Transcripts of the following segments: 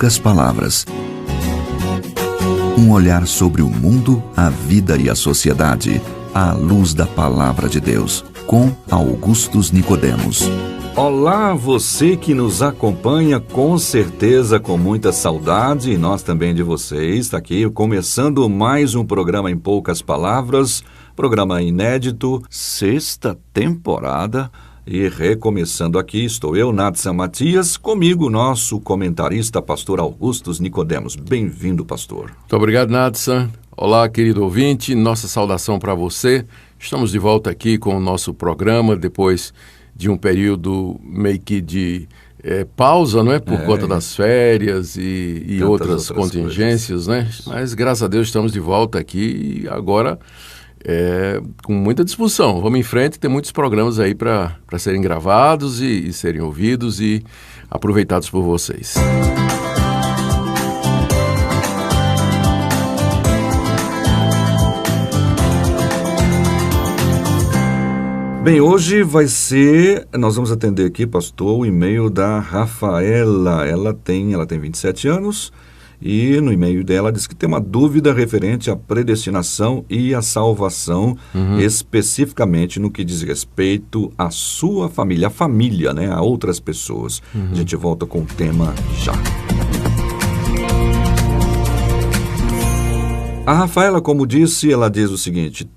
poucas palavras. Um olhar sobre o mundo, a vida e a sociedade, à luz da Palavra de Deus, com Augustus Nicodemos. Olá, você que nos acompanha, com certeza com muita saudade, e nós também de vocês. Está aqui começando mais um programa Em Poucas Palavras, programa inédito, 6ª temporada. E recomeçando aqui, estou eu, Nadson Matias, comigo nosso comentarista, pastor Augustus Nicodemos. Bem-vindo, pastor. Muito obrigado, Nadson. Olá, querido ouvinte, nossa saudação para você. Estamos de volta aqui com o nosso programa, depois de um período meio que de pausa, não é? Por conta das férias e outras contingências, né? Mas, graças a Deus, estamos de volta aqui e agora com muita disposição. Vamos em frente, tem muitos programas aí para serem gravados e serem ouvidos e aproveitados por vocês. Bem, hoje nós vamos atender aqui, pastor, o e-mail da Rafaela. Ela tem 27 anos e no e-mail dela diz que tem uma dúvida referente à predestinação e à salvação, especificamente no que diz respeito à sua família, né, a outras pessoas. A gente volta com o tema já. A Rafaela, como disse, ela diz o seguinte: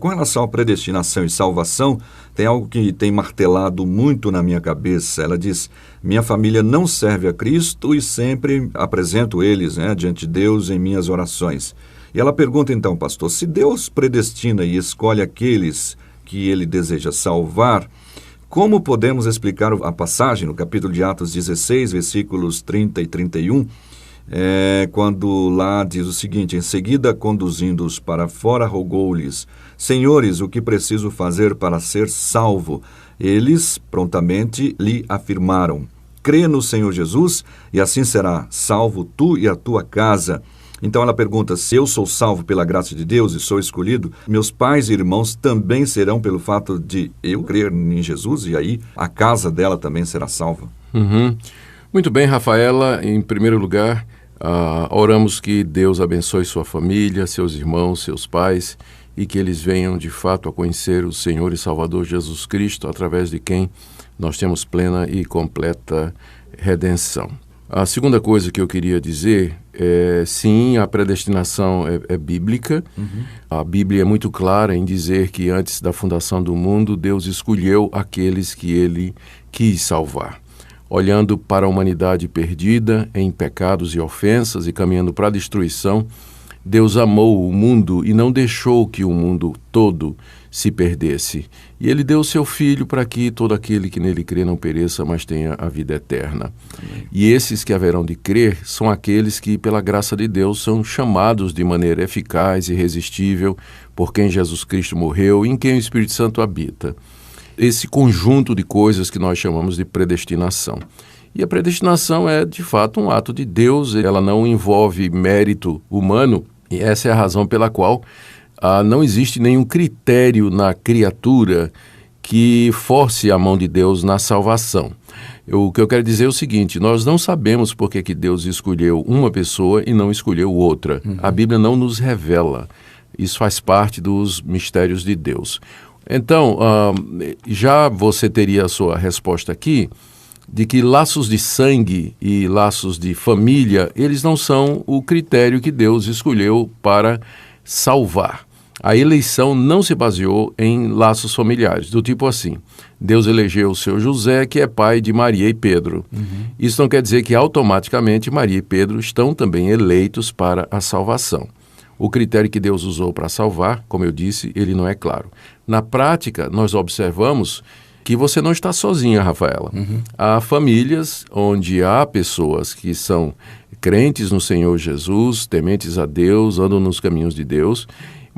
com relação à predestinação e salvação, tem algo que tem martelado muito na minha cabeça. Ela diz: minha família não serve a Cristo e sempre apresento eles, diante de Deus em minhas orações. E ela pergunta então, pastor, se Deus predestina e escolhe aqueles que Ele deseja salvar, como podemos explicar a passagem no capítulo de Atos 16, versículos 30 e 31, quando lá diz o seguinte: em seguida, conduzindo-os para fora, rogou-lhes: Senhores, o que preciso fazer para ser salvo? Eles prontamente lhe afirmaram: crê no Senhor Jesus e assim será salvo tu e a tua casa. Então ela pergunta: se eu sou salvo pela graça de Deus e sou escolhido, meus pais e irmãos também serão pelo fato de eu crer em Jesus, e aí a casa dela também será salva? Muito bem, Rafaela. Em primeiro lugar, oramos que Deus abençoe sua família, seus irmãos, seus pais, e que eles venham de fato a conhecer o Senhor e Salvador Jesus Cristo, através de quem nós temos plena e completa redenção. A segunda coisa que eu queria dizer sim, a predestinação é bíblica. A Bíblia é muito clara em dizer que antes da fundação do mundo, Deus escolheu aqueles que Ele quis salvar. Olhando para a humanidade perdida em pecados e ofensas e caminhando para a destruição, Deus amou o mundo e não deixou que o mundo todo se perdesse. E Ele deu o seu Filho para que todo aquele que nele crê não pereça, mas tenha a vida eterna. Amém. E esses que haverão de crer são aqueles que, pela graça de Deus, são chamados de maneira eficaz e irresistível por quem Jesus Cristo morreu e em quem o Espírito Santo habita. Esse conjunto de coisas que nós chamamos de predestinação. E a predestinação é, de fato, um ato de Deus, ela não envolve mérito humano, e essa é a razão pela qual não existe nenhum critério na criatura que force a mão de Deus na salvação. O que eu quero dizer é o seguinte: nós não sabemos por que Deus escolheu uma pessoa e não escolheu outra. A Bíblia não nos revela. Isso faz parte dos mistérios de Deus. Então, já você teria a sua resposta aqui, de que laços de sangue e laços de família, eles não são o critério que Deus escolheu para salvar. A eleição não se baseou em laços familiares, do tipo assim: Deus elegeu o seu José, que é pai de Maria e Pedro. Isso não quer dizer que automaticamente Maria e Pedro estão também eleitos para a salvação. O critério que Deus usou para salvar, como eu disse, ele não é claro. Na prática, nós observamos que você não está sozinha, Rafaela. Há famílias onde há pessoas que são crentes no Senhor Jesus, tementes a Deus, andam nos caminhos de Deus,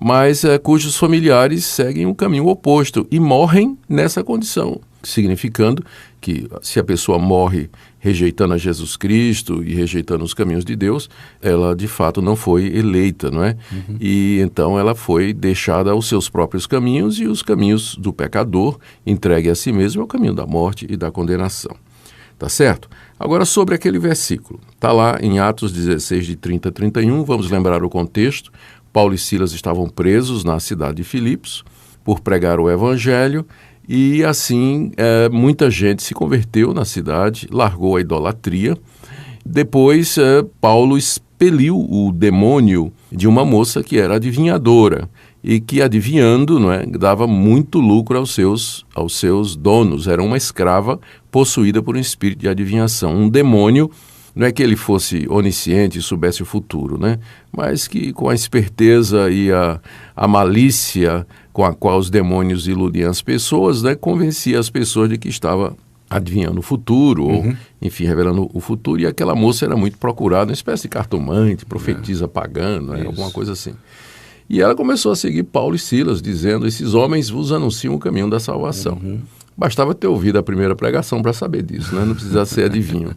mas cujos familiares seguem um caminho oposto e morrem nessa condição, significando que se a pessoa morre rejeitando a Jesus Cristo e rejeitando os caminhos de Deus, ela de fato não foi eleita, não é? E então ela foi deixada aos seus próprios caminhos, e os caminhos do pecador, entregue a si mesmo, é o caminho da morte e da condenação. Tá certo? Agora, sobre aquele versículo. Está lá em Atos 16, de 30 a 31. Vamos lembrar o contexto. Paulo e Silas estavam presos na cidade de Filipos por pregar o evangelho. E assim, muita gente se converteu na cidade, largou a idolatria. Depois, Paulo expeliu o demônio de uma moça que era adivinhadora e que, adivinhando, não é, dava muito lucro aos seus donos. Era uma escrava possuída por um espírito de adivinhação. Um demônio, não é que ele fosse onisciente e soubesse o futuro, né? Mas que com a esperteza e a malícia com a qual os demônios iludiam as pessoas, né, convencia as pessoas de que estava adivinhando o futuro, ou, enfim, revelando o futuro. E aquela moça era muito procurada, uma espécie de cartomante, profetisa pagã, né, alguma coisa assim. E ela começou a seguir Paulo e Silas, dizendo: esses homens vos anunciam o caminho da salvação. Bastava ter ouvido a primeira pregação para saber disso, né? Não precisava ser adivinho.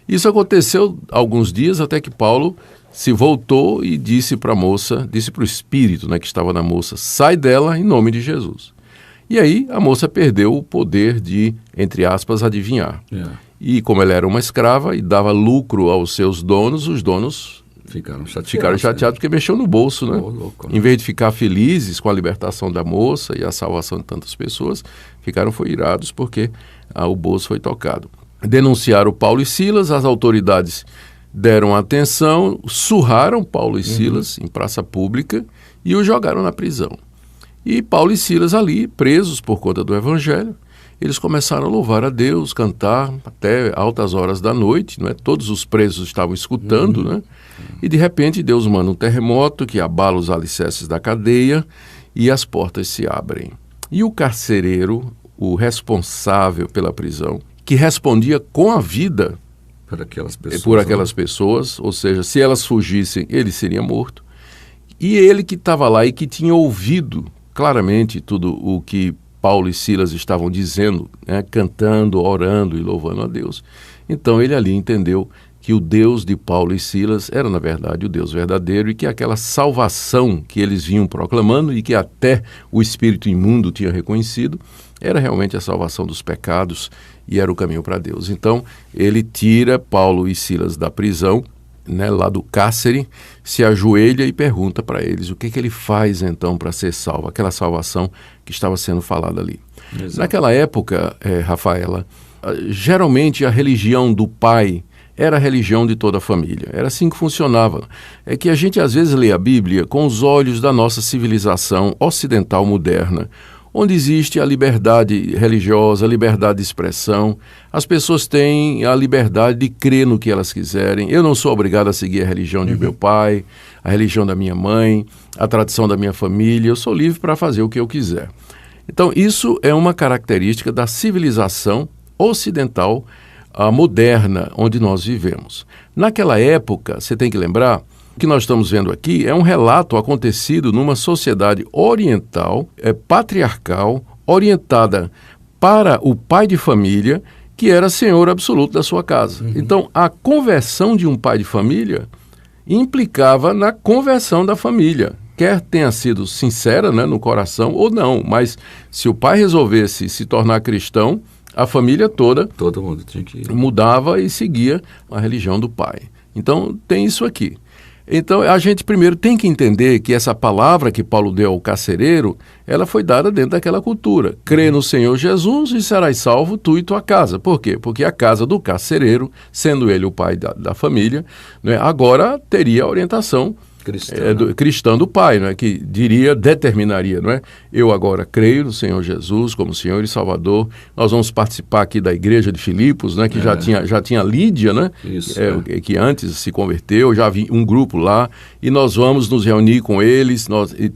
Isso aconteceu alguns dias, até que Paulo se voltou e disse para a moça, disse para o espírito, né, que estava na moça: sai dela em nome de Jesus. E aí a moça perdeu o poder de, entre aspas, adivinhar. E como ela era uma escrava e dava lucro aos seus donos, os donos ficaram chateados porque mexeu no bolso, né? Louco, Em vez de ficar felizes com a libertação da moça e a salvação de tantas pessoas, foi irados porque o bolso foi tocado. Denunciaram Paulo e Silas, as autoridades deram atenção, surraram Paulo e Silas em praça pública e os jogaram na prisão. E Paulo e Silas ali, presos por conta do evangelho, eles começaram a louvar a Deus, cantar até altas horas da noite, não é? Todos os presos estavam escutando, né? E de repente Deus manda um terremoto que abala os alicerces da cadeia e as portas se abrem. E o carcereiro, o responsável pela prisão, que respondia com a vida por aquelas pessoas, ou seja, se elas fugissem, ele seria morto. E ele que estava lá e que tinha ouvido claramente tudo o que Paulo e Silas estavam dizendo, né, cantando, orando e louvando a Deus. Então ele ali entendeu que o Deus de Paulo e Silas era, na verdade, o Deus verdadeiro e que aquela salvação que eles vinham proclamando e que até o espírito imundo tinha reconhecido, era realmente a salvação dos pecados e era o caminho para Deus. Então ele tira Paulo e Silas da prisão, né, lá do cárcere, se ajoelha e pergunta para eles o que ele faz então para ser salvo, aquela salvação que estava sendo falada ali. Exato. Naquela época, Rafaela, geralmente a religião do pai era a religião de toda a família. Era assim que funcionava. É que a gente às vezes lê a Bíblia com os olhos da nossa civilização ocidental moderna, onde existe a liberdade religiosa, a liberdade de expressão. As pessoas têm a liberdade de crer no que elas quiserem. Eu não sou obrigado a seguir a religião de meu pai, a religião da minha mãe, a tradição da minha família. Eu sou livre para fazer o que eu quiser. Então, isso é uma característica da civilização ocidental moderna, onde nós vivemos. Naquela época, você tem que lembrar, o que nós estamos vendo aqui é um relato acontecido numa sociedade oriental, patriarcal, orientada para o pai de família, que era senhor absoluto da sua casa. Então, a conversão de um pai de família implicava na conversão da família. Quer tenha sido sincera, né, no coração ou não, mas se o pai resolvesse se tornar cristão, a família toda todo mundo tinha que mudava e seguia a religião do pai. Então, tem isso aqui. Então, a gente primeiro tem que entender que essa palavra que Paulo deu ao carcereiro, ela foi dada dentro daquela cultura. Crê no Senhor Jesus e serás salvo tu e tua casa. Por quê? Porque a casa do carcereiro, sendo ele o pai da família, né, agora teria a orientação cristã do pai, não é? Que determinaria, não é? Eu agora creio no Senhor Jesus como Senhor e Salvador. Nós vamos participar aqui da igreja de Filipos, né? Que já tinha Lídia, né? Isso, que antes se converteu, já vi um grupo lá, e nós vamos nos reunir com eles.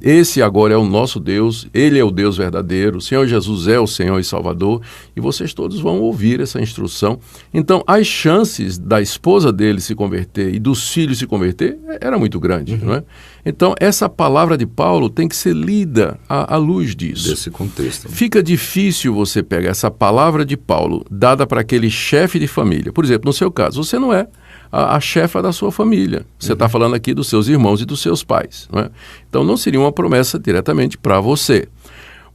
Esse agora é o nosso Deus, Ele é o Deus verdadeiro, o Senhor Jesus é o Senhor e Salvador, e vocês todos vão ouvir essa instrução. Então, as chances da esposa dele se converter e dos filhos se converter era muito grande. Não é? Então, essa palavra de Paulo tem que ser lida à luz disso. Desse contexto. Fica difícil você pegar essa palavra de Paulo dada para aquele chefe de família. Por exemplo, no seu caso, você não é a chefa da sua família. Você está falando aqui dos seus irmãos e dos seus pais. Não é? Então, não seria uma promessa diretamente para você.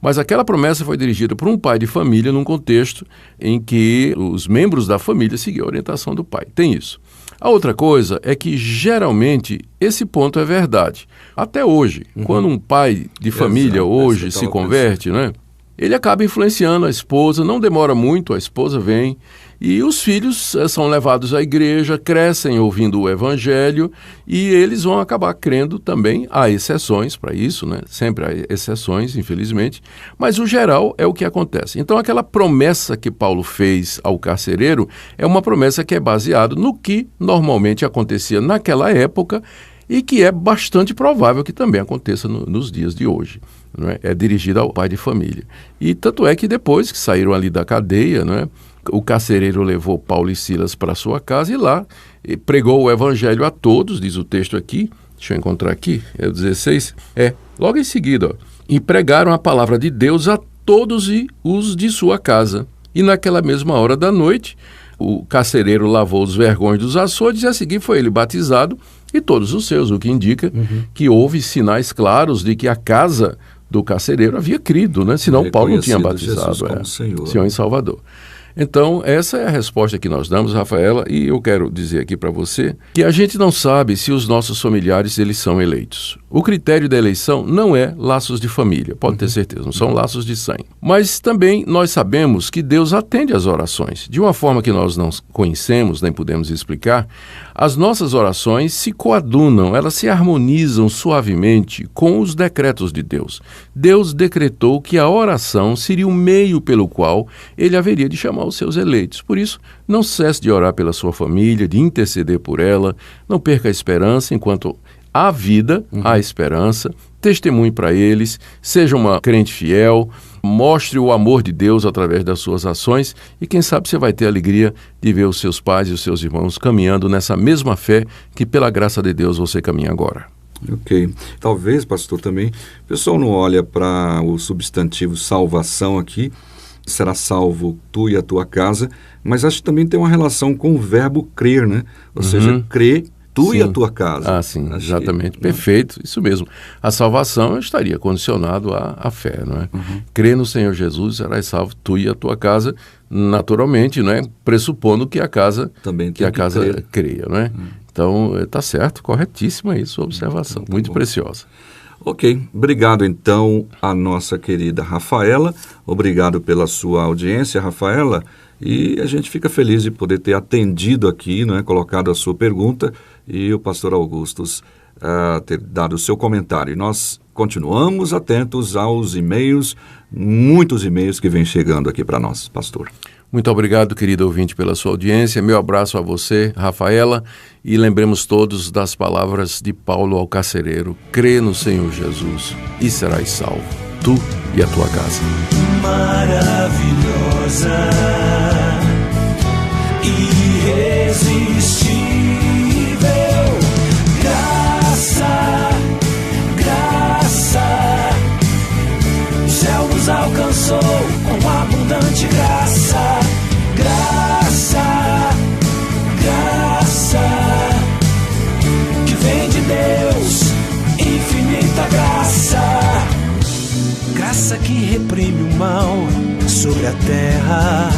Mas aquela promessa foi dirigida por um pai de família num contexto em que os membros da família seguiam a orientação do pai. Tem isso. A outra coisa é que, geralmente, esse ponto é verdade. Até hoje, quando um pai de família hoje se converte, né, ele acaba influenciando a esposa, não demora muito, a esposa vem, e os filhos são levados à igreja, crescem ouvindo o evangelho, e eles vão acabar crendo também. Há exceções para isso, né? Sempre há exceções, infelizmente, mas o geral é o que acontece. Então, aquela promessa que Paulo fez ao carcereiro é uma promessa que é baseada no que normalmente acontecia naquela época e que é bastante provável que também aconteça nos dias de hoje. Não é? É dirigida ao pai de família. E tanto é que depois que saíram ali da cadeia, não é? O carcereiro levou Paulo e Silas para sua casa e lá pregou o evangelho a todos, diz o texto aqui, deixa eu encontrar aqui, é o 16, logo em seguida, ó, e pregaram a palavra de Deus a todos e os de sua casa. E naquela mesma hora da noite, o carcereiro lavou os vergões dos açoites e a seguir foi ele batizado e todos os seus, o que indica que houve sinais claros de que a casa do carcereiro havia crido, né? Senão Paulo não tinha batizado Senhor e Salvador. Então, essa é a resposta que nós damos, Rafaela, e eu quero dizer aqui para você que a gente não sabe se os nossos familiares eles são eleitos. O critério da eleição não é laços de família, pode ter certeza, não são laços de sangue. Mas também nós sabemos que Deus atende às orações. De uma forma que nós não conhecemos, nem podemos explicar, as nossas orações se coadunam, elas se harmonizam suavemente com os decretos de Deus. Deus decretou que a oração seria o meio pelo qual ele haveria de chamar os seus eleitos. Por isso, não cesse de orar pela sua família, de interceder por ela, não perca a esperança enquanto há vida, há esperança, testemunhe para eles, seja uma crente fiel, mostre o amor de Deus através das suas ações e quem sabe você vai ter a alegria de ver os seus pais e os seus irmãos caminhando nessa mesma fé que pela graça de Deus você caminha agora. Ok. Talvez, pastor, também, o pessoal não olha para o substantivo salvação aqui, será salvo tu e a tua casa, mas acho que também tem uma relação com o verbo crer, né? Ou seja, crer tu e a tua casa. Ah, sim, exatamente. Perfeito, isso mesmo. A salvação estaria condicionado à fé, não é? Crê no Senhor Jesus, serás salvo tu e a tua casa, naturalmente, não é? Pressupondo que a casa também que a casa creia, não é? Então, está certo, corretíssima isso, observação, muito preciosa. Ok, obrigado então a nossa querida Rafaela, obrigado pela sua audiência, Rafaela, e a gente fica feliz de poder ter atendido aqui, né, colocado a sua pergunta e o pastor Augustus ter dado o seu comentário. E nós continuamos atentos aos e-mails, muitos e-mails que vêm chegando aqui para nós, pastor. Muito obrigado, querido ouvinte, pela sua audiência. Meu abraço a você, Rafaela, e lembremos todos das palavras de Paulo ao carcereiro: crê no Senhor Jesus e serás salvo, tu e a tua casa. Maravilhosa, irresistível, graça, graça, o céu nos alcançou com abundante graça, graça, graça, que vem de Deus, infinita graça, graça que reprime o mal sobre a terra,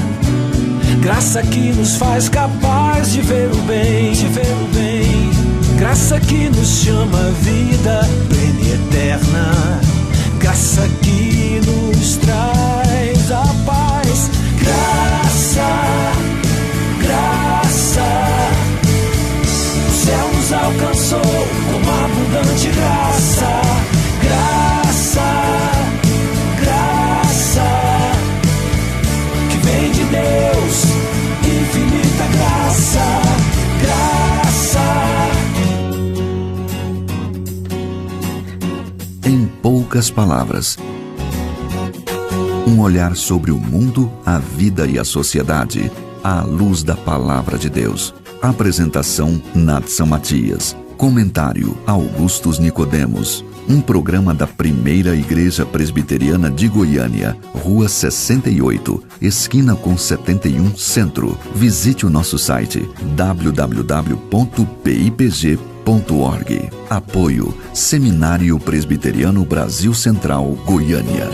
graça que nos faz capaz de ver o bem, graça que nos chama a vida plena e eterna, graça que nos traz a paz, graça, graça, o céu nos alcançou com uma abundante graça, graça, graça, que vem de Deus, infinita graça, graça. Em poucas palavras, um olhar sobre o mundo, a vida e a sociedade, à luz da Palavra de Deus. Apresentação, Nadson Matias. Comentário, Augustus Nicodemos. Um programa da Primeira Igreja Presbiteriana de Goiânia, Rua 68, esquina com 71, Centro. Visite o nosso site www.pipg.org. Apoio, Seminário Presbiteriano Brasil Central, Goiânia.